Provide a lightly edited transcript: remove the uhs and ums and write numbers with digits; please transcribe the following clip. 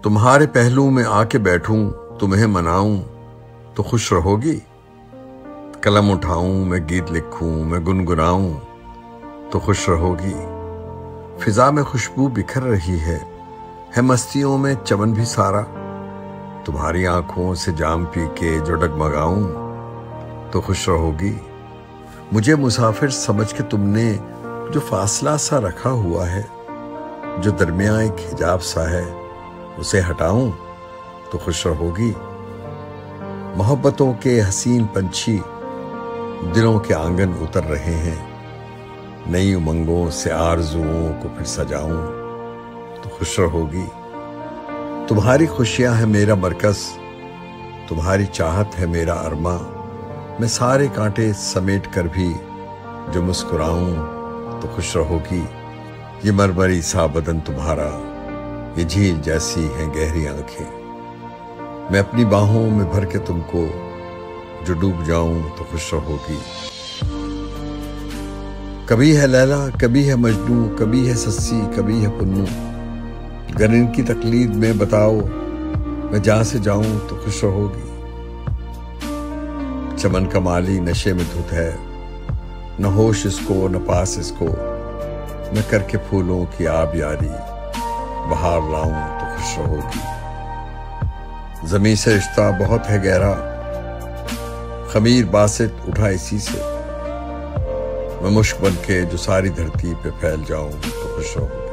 तुम्हारे पहलू में आके बैठूं, तुम्हें मनाऊं तो खुश रहोगी। कलम उठाऊं, मैं गीत लिखूं, मैं गुनगुनाऊं तो खुश रहोगी। फिजा में खुशबू बिखर रही है मस्तियों में चमन भी सारा। तुम्हारी आंखों से जाम पी के जो डगमगाऊं तो खुश रहोगी। मुझे मुसाफिर समझ के तुमने जो फासला सा रखा हुआ है, जो दरमियान एक हिजाब सा है, उसे हटाऊं तो खुश रहोगी। मोहब्बतों के हसीन पंछी दिलों के आंगन उतर रहे हैं। नई उमंगों से आरजुओं को फिर सजाऊं तो खुश रहोगी। तुम्हारी खुशियां है मेरा मरकज, तुम्हारी चाहत है मेरा अरमा। मैं सारे कांटे समेट कर भी जो मुस्कुराऊं तो खुश रहोगी। ये मरमरी सा बदन तुम्हारा, ये झील जैसी हैं गहरी आंखें। मैं अपनी बाहों में भर के तुमको जो डूब जाऊं तो खुश रहोगी। कभी है लैला, कभी है मजनू, कभी है सस्सी, कभी है पुन्नू। अगर इनकी तकलीद में बताओ मैं जहां से जाऊं तो खुश रहोगी। चमन का माली नशे में धुत है, न होश इसको न पास इसको। मैं करके फूलों की आब यारी बहार लाऊं तो खुश रहोगी। जमीन से रिश्ता बहुत है गहरा, खमीर बासित उठा इसी से। मैं मुश्क बन के जो सारी धरती पे फैल जाऊं तो खुश रहोगी।